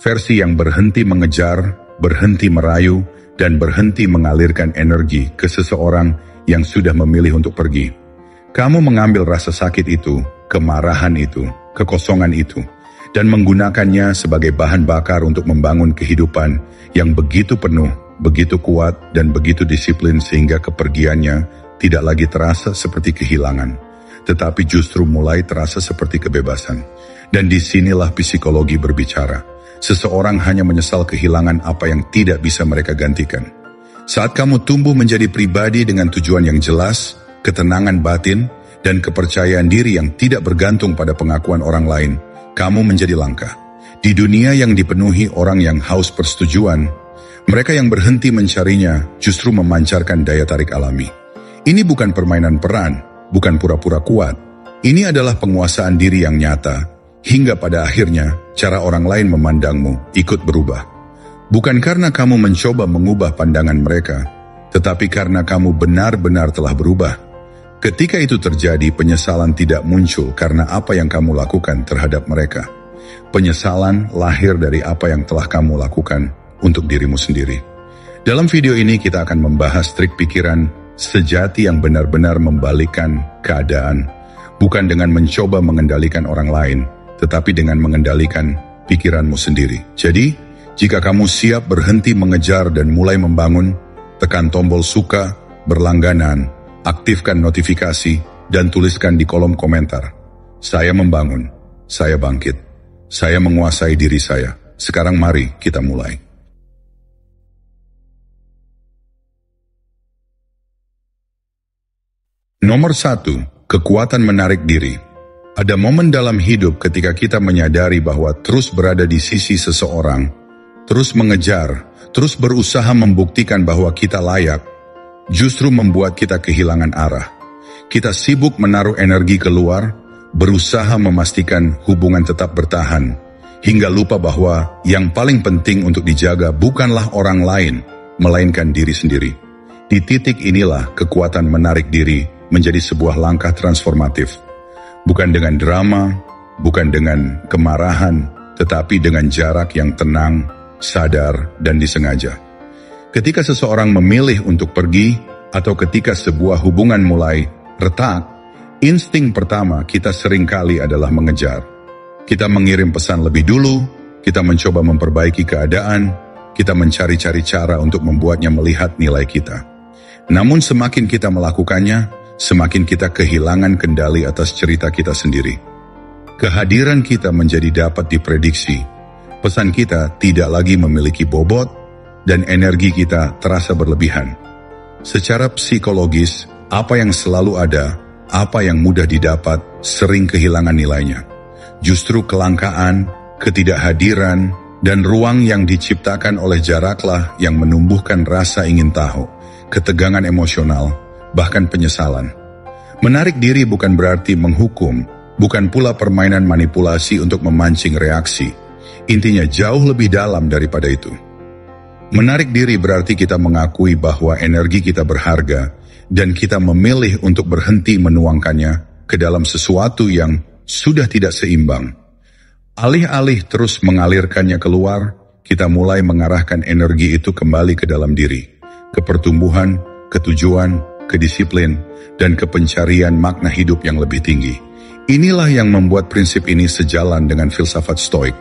Versi yang berhenti mengejar, berhenti merayu, dan berhenti mengalirkan energi ke seseorang yang sudah memilih untuk pergi. Kamu mengambil rasa sakit itu, kemarahan itu, kekosongan itu, dan menggunakannya sebagai bahan bakar untuk membangun kehidupan yang begitu penuh, begitu kuat, dan begitu disiplin sehingga kepergiannya tidak lagi terasa seperti kehilangan, tetapi justru mulai terasa seperti kebebasan. Dan disinilah psikologi berbicara. Seseorang hanya menyesal kehilangan apa yang tidak bisa mereka gantikan. Saat kamu tumbuh menjadi pribadi dengan tujuan yang jelas, ketenangan batin, dan kepercayaan diri yang tidak bergantung pada pengakuan orang lain, kamu menjadi langka. Di dunia yang dipenuhi orang yang haus persetujuan, mereka yang berhenti mencarinya justru memancarkan daya tarik alami. Ini bukan permainan peran, bukan pura-pura kuat. Ini adalah penguasaan diri yang nyata. Hingga pada akhirnya, cara orang lain memandangmu ikut berubah. Bukan karena kamu mencoba mengubah pandangan mereka, tetapi karena kamu benar-benar telah berubah. Ketika itu terjadi, penyesalan tidak muncul karena apa yang kamu lakukan terhadap mereka. Penyesalan lahir dari apa yang telah kamu lakukan untuk dirimu sendiri. Dalam video ini kita akan membahas trik pikiran sejati yang benar-benar membalikkan keadaan, bukan dengan mencoba mengendalikan orang lain, tetapi dengan mengendalikan pikiranmu sendiri. Jadi, jika kamu siap berhenti mengejar dan mulai membangun, tekan tombol suka, berlangganan, aktifkan notifikasi, dan tuliskan di kolom komentar. Saya membangun, saya bangkit, saya menguasai diri saya. Sekarang mari kita mulai. Nomor 1, kekuatan menarik diri. Ada momen dalam hidup ketika kita menyadari bahwa terus berada di sisi seseorang, terus mengejar, terus berusaha membuktikan bahwa kita layak, justru membuat kita kehilangan arah. Kita sibuk menaruh energi keluar, berusaha memastikan hubungan tetap bertahan, hingga lupa bahwa yang paling penting untuk dijaga bukanlah orang lain, melainkan diri sendiri. Di titik inilah kekuatan menarik diri menjadi sebuah langkah transformatif. Bukan dengan drama, bukan dengan kemarahan, tetapi dengan jarak yang tenang, sadar, dan disengaja. Ketika seseorang memilih untuk pergi, atau ketika sebuah hubungan mulai retak, insting pertama kita seringkali adalah mengejar. Kita mengirim pesan lebih dulu, kita mencoba memperbaiki keadaan, kita mencari-cari cara untuk membuatnya melihat nilai kita. Namun semakin kita melakukannya, semakin kita kehilangan kendali atas cerita kita sendiri. Kehadiran kita menjadi dapat diprediksi. Pesan kita tidak lagi memiliki bobot, dan energi kita terasa berlebihan. Secara psikologis, apa yang selalu ada, apa yang mudah didapat, sering kehilangan nilainya. Justru kelangkaan, ketidakhadiran, dan ruang yang diciptakan oleh jaraklah yang menumbuhkan rasa ingin tahu, ketegangan emosional, bahkan penyesalan. Menarik diri bukan berarti menghukum, bukan pula permainan manipulasi untuk memancing reaksi. Intinya jauh lebih dalam daripada itu. Menarik diri berarti kita mengakui bahwa energi kita berharga dan kita memilih untuk berhenti menuangkannya ke dalam sesuatu yang sudah tidak seimbang. Alih-alih terus mengalirkannya keluar, kita mulai mengarahkan energi itu kembali ke dalam diri, ke pertumbuhan, ketujuan, kedisiplin, dan kepencarian makna hidup yang lebih tinggi. Inilah yang membuat prinsip ini sejalan dengan filsafat Stoik.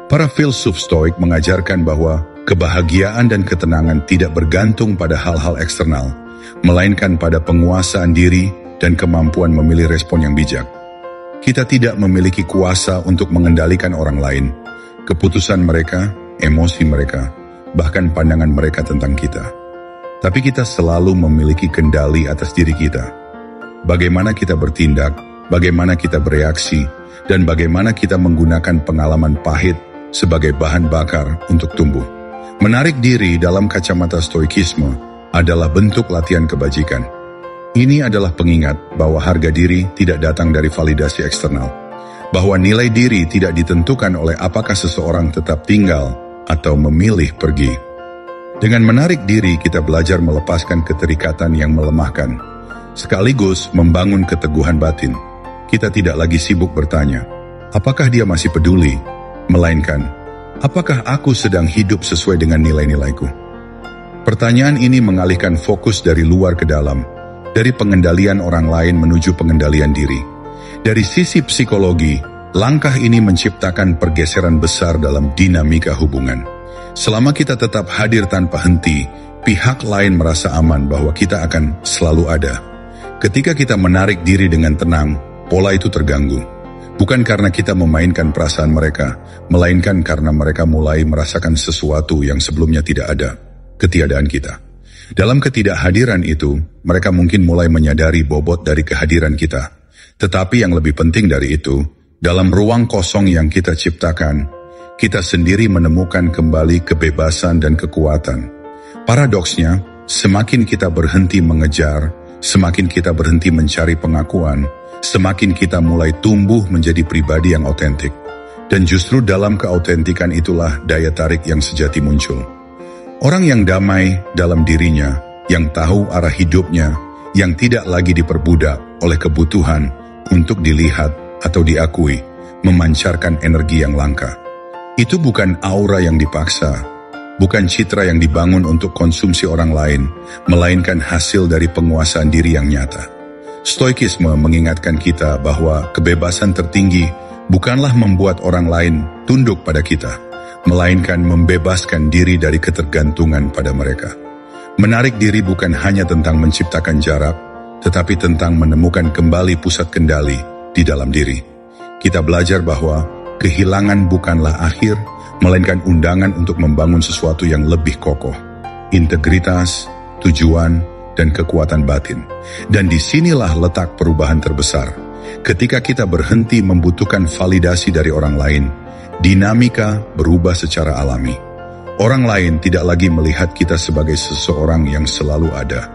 Para filsuf Stoik mengajarkan bahwa kebahagiaan dan ketenangan tidak bergantung pada hal-hal eksternal, melainkan pada penguasaan diri dan kemampuan memilih respon yang bijak. Kita tidak memiliki kuasa untuk mengendalikan orang lain, keputusan mereka, emosi mereka, bahkan pandangan mereka tentang kita. Tapi kita selalu memiliki kendali atas diri kita. Bagaimana kita bertindak, bagaimana kita bereaksi, dan bagaimana kita menggunakan pengalaman pahit sebagai bahan bakar untuk tumbuh. Menarik diri dalam kacamata stoikisme adalah bentuk latihan kebajikan. Ini adalah pengingat bahwa harga diri tidak datang dari validasi eksternal, bahwa nilai diri tidak ditentukan oleh apakah seseorang tetap tinggal atau memilih pergi. Dengan menarik diri, kita belajar melepaskan keterikatan yang melemahkan, sekaligus membangun keteguhan batin. Kita tidak lagi sibuk bertanya, apakah dia masih peduli? Melainkan, Apakah aku sedang hidup sesuai dengan nilai-nilaiku? Pertanyaan ini mengalihkan fokus dari luar ke dalam, dari pengendalian orang lain menuju pengendalian diri. Dari sisi psikologi, langkah ini menciptakan pergeseran besar dalam dinamika hubungan. Selama kita tetap hadir tanpa henti, pihak lain merasa aman bahwa kita akan selalu ada. Ketika kita menarik diri dengan tenang, pola itu terganggu. Bukan karena kita memainkan perasaan mereka, melainkan karena mereka mulai merasakan sesuatu yang sebelumnya tidak ada, ketiadaan kita. Dalam ketidakhadiran itu, mereka mungkin mulai menyadari bobot dari kehadiran kita. Tetapi yang lebih penting dari itu, dalam ruang kosong yang kita ciptakan, kita sendiri menemukan kembali kebebasan dan kekuatan. Paradoksnya, semakin kita berhenti mengejar, semakin kita berhenti mencari pengakuan, semakin kita mulai tumbuh menjadi pribadi yang otentik. Dan justru dalam keautentikan itulah daya tarik yang sejati muncul. Orang yang damai dalam dirinya, yang tahu arah hidupnya, yang tidak lagi diperbudak oleh kebutuhan untuk dilihat atau diakui, memancarkan energi yang langka. Itu bukan aura yang dipaksa, bukan citra yang dibangun untuk konsumsi orang lain, melainkan hasil dari penguasaan diri yang nyata. Stoikisme mengingatkan kita bahwa kebebasan tertinggi bukanlah membuat orang lain tunduk pada kita, melainkan membebaskan diri dari ketergantungan pada mereka. Menarik diri bukan hanya tentang menciptakan jarak, tetapi tentang menemukan kembali pusat kendali di dalam diri. Kita belajar bahwa kehilangan bukanlah akhir, melainkan undangan untuk membangun sesuatu yang lebih kokoh. Integritas, tujuan, dan kekuatan batin. Dan disinilah letak perubahan terbesar. Ketika kita berhenti membutuhkan validasi dari orang lain, dinamika berubah secara alami. Orang lain tidak lagi melihat kita sebagai seseorang yang selalu ada,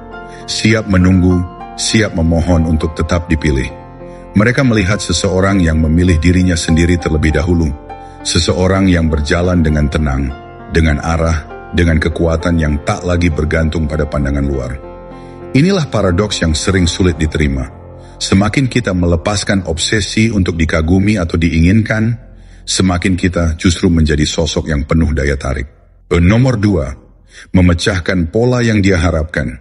siap menunggu, siap memohon untuk tetap dipilih. Mereka melihat seseorang yang memilih dirinya sendiri terlebih dahulu, seseorang yang berjalan dengan tenang, dengan arah, dengan kekuatan yang tak lagi bergantung pada pandangan luar. Inilah paradoks yang sering sulit diterima. Semakin kita melepaskan obsesi untuk dikagumi atau diinginkan, semakin kita justru menjadi sosok yang penuh daya tarik. Nomor 2, memecahkan pola yang dia harapkan.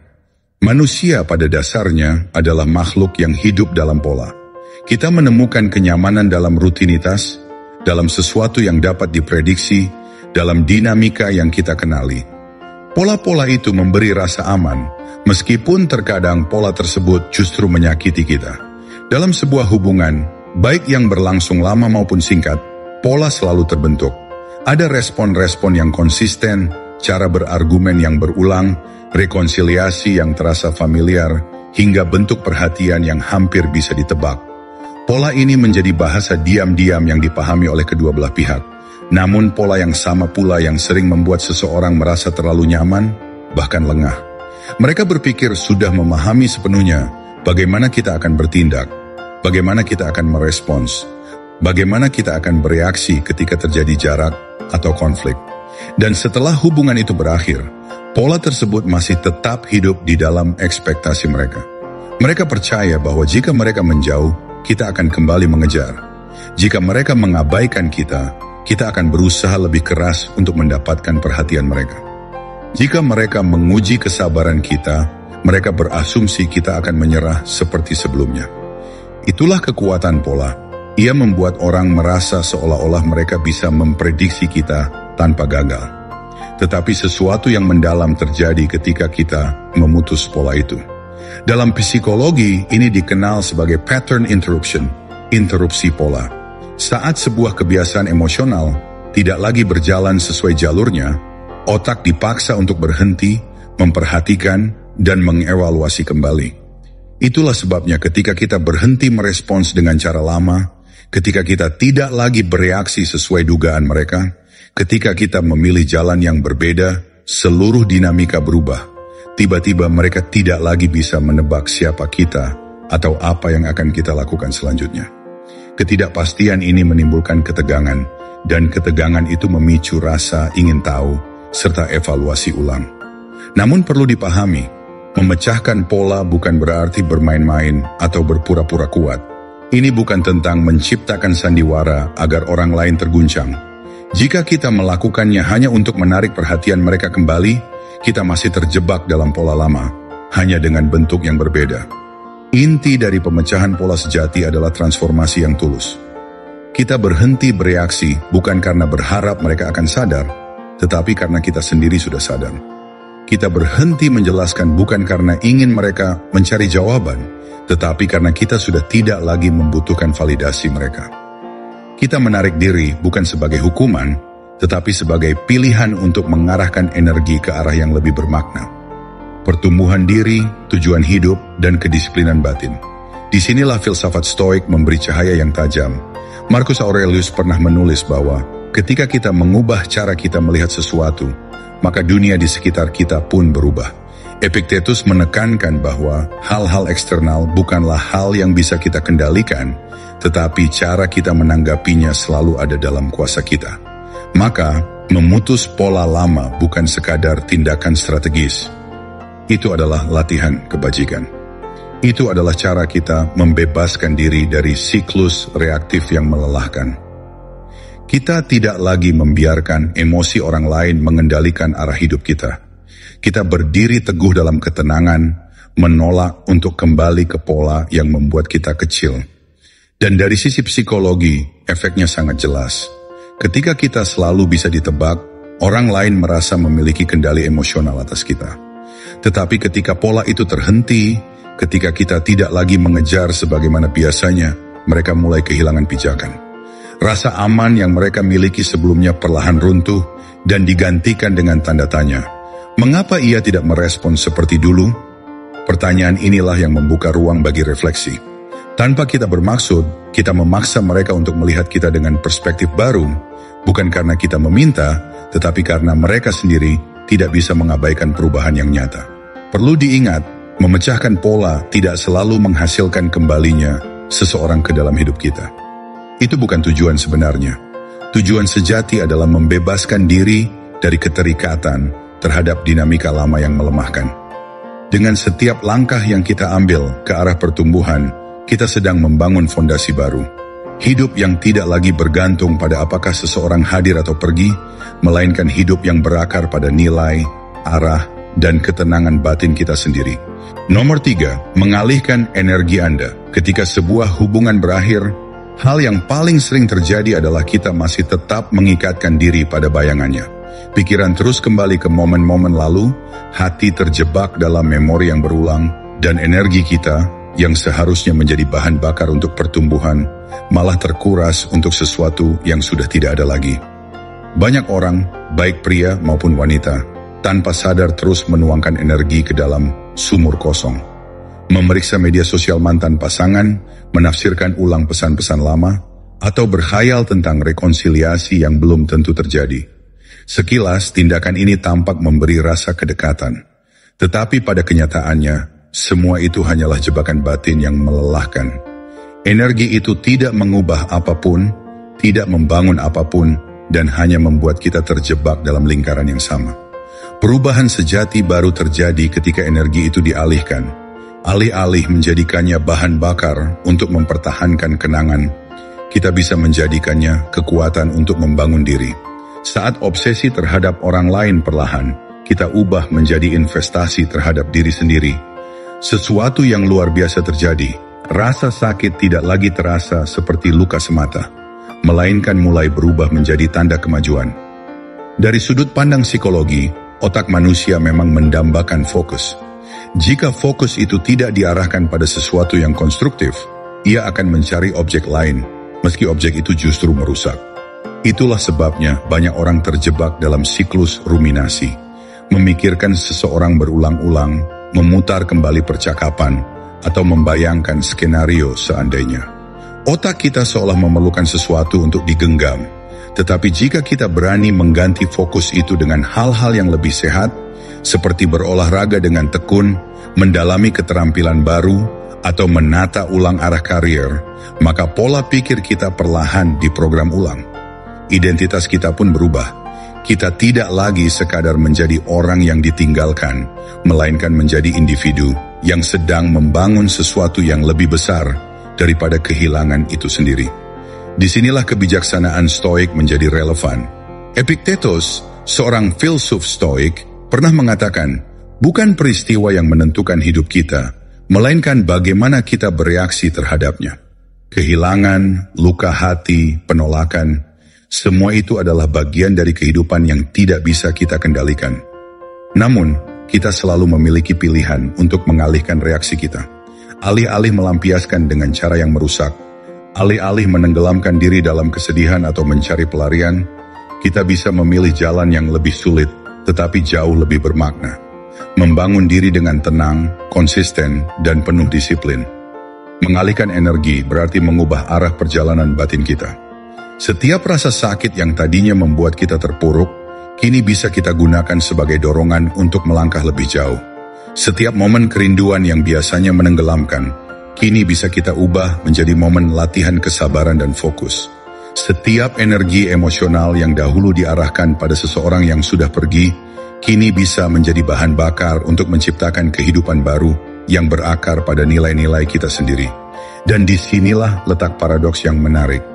Manusia pada dasarnya adalah makhluk yang hidup dalam pola. Kita menemukan kenyamanan dalam rutinitas, dalam sesuatu yang dapat diprediksi, dalam dinamika yang kita kenali. Pola-pola itu memberi rasa aman, meskipun terkadang pola tersebut justru menyakiti kita. Dalam sebuah hubungan, baik yang berlangsung lama maupun singkat, pola selalu terbentuk. Ada respon-respon yang konsisten, cara berargumen yang berulang, rekonsiliasi yang terasa familiar, hingga bentuk perhatian yang hampir bisa ditebak. Pola ini menjadi bahasa diam-diam yang dipahami oleh kedua belah pihak. Namun pola yang sama pula yang sering membuat seseorang merasa terlalu nyaman, bahkan lengah. Mereka berpikir sudah memahami sepenuhnya bagaimana kita akan bertindak, bagaimana kita akan merespons, bagaimana kita akan bereaksi ketika terjadi jarak atau konflik. Dan setelah hubungan itu berakhir, pola tersebut masih tetap hidup di dalam ekspektasi mereka. Mereka percaya bahwa jika mereka menjauh, kita akan kembali mengejar. Jika mereka mengabaikan kita, kita akan berusaha lebih keras untuk mendapatkan perhatian mereka. Jika mereka menguji kesabaran kita, mereka berasumsi kita akan menyerah seperti sebelumnya. Itulah kekuatan pola. Ia membuat orang merasa seolah-olah mereka bisa memprediksi kita tanpa gagal. Tetapi sesuatu yang mendalam terjadi ketika kita memutus pola itu. Dalam psikologi, ini dikenal sebagai pattern interruption, interupsi pola. Saat sebuah kebiasaan emosional tidak lagi berjalan sesuai jalurnya, otak dipaksa untuk berhenti, memperhatikan, dan mengevaluasi kembali. Itulah sebabnya ketika kita berhenti merespons dengan cara lama, ketika kita tidak lagi bereaksi sesuai dugaan mereka, ketika kita memilih jalan yang berbeda, seluruh dinamika berubah. Tiba-tiba mereka tidak lagi bisa menebak siapa kita atau apa yang akan kita lakukan selanjutnya. Ketidakpastian ini menimbulkan ketegangan, dan ketegangan itu memicu rasa ingin tahu serta evaluasi ulang. Namun perlu dipahami, memecahkan pola bukan berarti bermain-main atau berpura-pura kuat. Ini bukan tentang menciptakan sandiwara agar orang lain terguncang. Jika kita melakukannya hanya untuk menarik perhatian mereka kembali, kita masih terjebak dalam pola lama, hanya dengan bentuk yang berbeda. Inti dari pemecahan pola sejati adalah transformasi yang tulus. Kita berhenti bereaksi bukan karena berharap mereka akan sadar, tetapi karena kita sendiri sudah sadar. Kita berhenti menjelaskan bukan karena ingin mereka mencari jawaban, tetapi karena kita sudah tidak lagi membutuhkan validasi mereka. Kita menarik diri bukan sebagai hukuman, tetapi sebagai pilihan untuk mengarahkan energi ke arah yang lebih bermakna. Pertumbuhan diri, tujuan hidup, dan kedisiplinan batin. Disinilah filsafat Stoik memberi cahaya yang tajam. Marcus Aurelius pernah menulis bahwa ketika kita mengubah cara kita melihat sesuatu, maka dunia di sekitar kita pun berubah. Epictetus menekankan bahwa hal-hal eksternal bukanlah hal yang bisa kita kendalikan, tetapi cara kita menanggapinya selalu ada dalam kuasa kita. Maka, memutus pola lama bukan sekadar tindakan strategis. Itu adalah latihan kebajikan. Itu adalah cara kita membebaskan diri dari siklus reaktif yang melelahkan. Kita tidak lagi membiarkan emosi orang lain mengendalikan arah hidup kita. Kita berdiri teguh dalam ketenangan, menolak untuk kembali ke pola yang membuat kita kecil. Dan dari sisi psikologi, efeknya sangat jelas. Ketika kita selalu bisa ditebak, orang lain merasa memiliki kendali emosional atas kita. Tetapi ketika pola itu terhenti, ketika kita tidak lagi mengejar sebagaimana biasanya, mereka mulai kehilangan pijakan. Rasa aman yang mereka miliki sebelumnya perlahan runtuh dan digantikan dengan tanda tanya. Mengapa ia tidak merespons seperti dulu? Pertanyaan inilah yang membuka ruang bagi refleksi. Tanpa kita bermaksud, kita memaksa mereka untuk melihat kita dengan perspektif baru, bukan karena kita meminta, tetapi karena mereka sendiri tidak bisa mengabaikan perubahan yang nyata. Perlu diingat, memecahkan pola tidak selalu menghasilkan kembalinya seseorang ke dalam hidup kita. Itu bukan tujuan sebenarnya. Tujuan sejati adalah membebaskan diri dari keterikatan terhadap dinamika lama yang melemahkan. Dengan setiap langkah yang kita ambil ke arah pertumbuhan, kita sedang membangun fondasi baru. Hidup yang tidak lagi bergantung pada apakah seseorang hadir atau pergi, melainkan hidup yang berakar pada nilai, arah, dan ketenangan batin kita sendiri. Nomor 3, mengalihkan energi Anda. Ketika sebuah hubungan berakhir, hal yang paling sering terjadi adalah kita masih tetap mengikatkan diri pada bayangannya. Pikiran terus kembali ke momen-momen lalu, hati terjebak dalam memori yang berulang, dan energi kita yang seharusnya menjadi bahan bakar untuk pertumbuhan, malah terkuras untuk sesuatu yang sudah tidak ada lagi. Banyak orang, baik pria maupun wanita, tanpa sadar terus menuangkan energi ke dalam sumur kosong. Memeriksa media sosial mantan pasangan, menafsirkan ulang pesan-pesan lama, atau berkhayal tentang rekonsiliasi yang belum tentu terjadi. Sekilas, tindakan ini tampak memberi rasa kedekatan. Tetapi pada kenyataannya, semua itu hanyalah jebakan batin yang melelahkan. Energi itu tidak mengubah apapun, tidak membangun apapun, dan hanya membuat kita terjebak dalam lingkaran yang sama. Perubahan sejati baru terjadi ketika energi itu dialihkan. Alih-alih menjadikannya bahan bakar untuk mempertahankan kenangan, kita bisa menjadikannya kekuatan untuk membangun diri. Saat obsesi terhadap orang lain perlahan, kita ubah menjadi investasi terhadap diri sendiri. Sesuatu yang luar biasa terjadi. Rasa sakit tidak lagi terasa seperti luka semata, melainkan mulai berubah menjadi tanda kemajuan. Dari sudut pandang psikologi, otak manusia memang mendambakan fokus. Jika fokus itu tidak diarahkan pada sesuatu yang konstruktif, ia akan mencari objek lain, meski objek itu justru merusak. Itulah sebabnya banyak orang terjebak dalam siklus ruminasi, memikirkan seseorang berulang-ulang, memutar kembali percakapan, atau membayangkan skenario seandainya. Otak kita seolah memerlukan sesuatu untuk digenggam, tetapi jika kita berani mengganti fokus itu dengan hal-hal yang lebih sehat, seperti berolahraga dengan tekun, mendalami keterampilan baru, atau menata ulang arah karier, maka pola pikir kita perlahan diprogram ulang. Identitas kita pun berubah. Kita tidak lagi sekadar menjadi orang yang ditinggalkan, melainkan menjadi individu yang sedang membangun sesuatu yang lebih besar daripada kehilangan itu sendiri. Disinilah kebijaksanaan Stoik menjadi relevan. Epictetus, seorang filsuf Stoik, pernah mengatakan, bukan peristiwa yang menentukan hidup kita, melainkan bagaimana kita bereaksi terhadapnya. Kehilangan, luka hati, penolakan, semua itu adalah bagian dari kehidupan yang tidak bisa kita kendalikan. Namun, kita selalu memiliki pilihan untuk mengalihkan reaksi kita. Alih-alih melampiaskan dengan cara yang merusak, alih-alih menenggelamkan diri dalam kesedihan atau mencari pelarian, kita bisa memilih jalan yang lebih sulit, tetapi jauh lebih bermakna. Membangun diri dengan tenang, konsisten, dan penuh disiplin. Mengalihkan energi berarti mengubah arah perjalanan batin kita. Setiap rasa sakit yang tadinya membuat kita terpuruk, kini bisa kita gunakan sebagai dorongan untuk melangkah lebih jauh. Setiap momen kerinduan yang biasanya menenggelamkan, kini bisa kita ubah menjadi momen latihan kesabaran dan fokus. Setiap energi emosional yang dahulu diarahkan pada seseorang yang sudah pergi, kini bisa menjadi bahan bakar untuk menciptakan kehidupan baru yang berakar pada nilai-nilai kita sendiri. Dan disinilah letak paradoks yang menarik.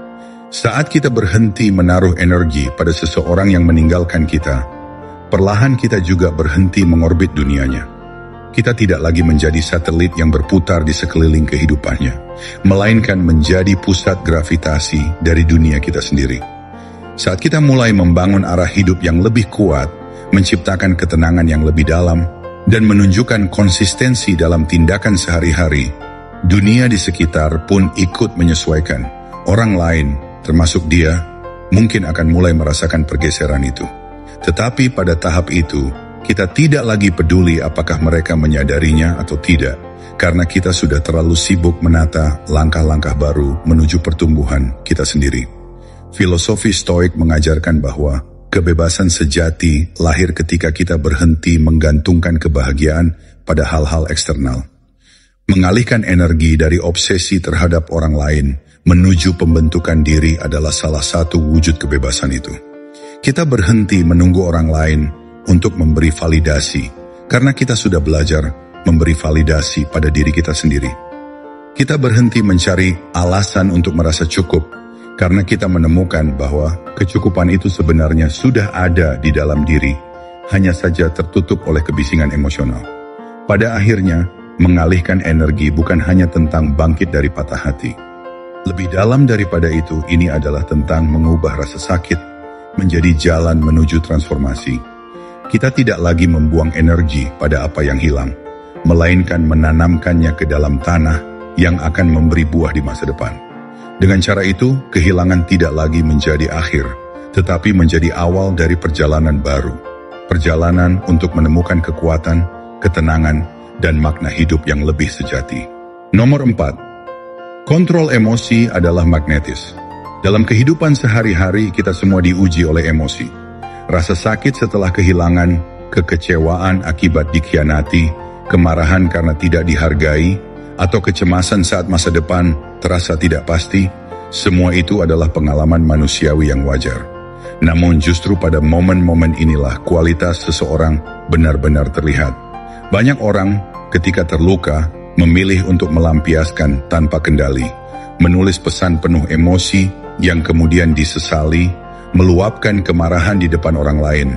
Saat kita berhenti menaruh energi pada seseorang yang meninggalkan kita, perlahan kita juga berhenti mengorbit dunianya. Kita tidak lagi menjadi satelit yang berputar di sekeliling kehidupannya, melainkan menjadi pusat gravitasi dari dunia kita sendiri. Saat kita mulai membangun arah hidup yang lebih kuat, menciptakan ketenangan yang lebih dalam, dan menunjukkan konsistensi dalam tindakan sehari-hari, dunia di sekitar pun ikut menyesuaikan. Orang lain, termasuk dia, mungkin akan mulai merasakan pergeseran itu. Tetapi pada tahap itu, kita tidak lagi peduli apakah mereka menyadarinya atau tidak, karena kita sudah terlalu sibuk menata langkah-langkah baru menuju pertumbuhan kita sendiri. Filosofi Stoik mengajarkan bahwa kebebasan sejati lahir ketika kita berhenti menggantungkan kebahagiaan pada hal-hal eksternal. Mengalihkan energi dari obsesi terhadap orang lain menuju pembentukan diri adalah salah satu wujud kebebasan itu. Kita berhenti menunggu orang lain untuk memberi validasi, karena kita sudah belajar memberi validasi pada diri kita sendiri. Kita berhenti mencari alasan untuk merasa cukup, karena kita menemukan bahwa kecukupan itu sebenarnya sudah ada di dalam diri, hanya saja tertutup oleh kebisingan emosional. Pada akhirnya, mengalihkan energi bukan hanya tentang bangkit dari patah hati. Lebih dalam daripada itu, ini adalah tentang mengubah rasa sakit menjadi jalan menuju transformasi. Kita tidak lagi membuang energi pada apa yang hilang, melainkan menanamkannya ke dalam tanah yang akan memberi buah di masa depan. Dengan cara itu, kehilangan tidak lagi menjadi akhir, tetapi menjadi awal dari perjalanan baru. Perjalanan untuk menemukan kekuatan, ketenangan, dan makna hidup yang lebih sejati. Nomor 4. Kontrol emosi adalah magnetis. Dalam kehidupan sehari-hari, kita semua diuji oleh emosi. Rasa sakit setelah kehilangan, kekecewaan akibat dikhianati, kemarahan karena tidak dihargai, atau kecemasan saat masa depan terasa tidak pasti, semua itu adalah pengalaman manusiawi yang wajar. Namun justru pada momen-momen inilah kualitas seseorang benar-benar terlihat. Banyak orang ketika terluka memilih untuk melampiaskan tanpa kendali, menulis pesan penuh emosi yang kemudian disesali, meluapkan kemarahan di depan orang lain,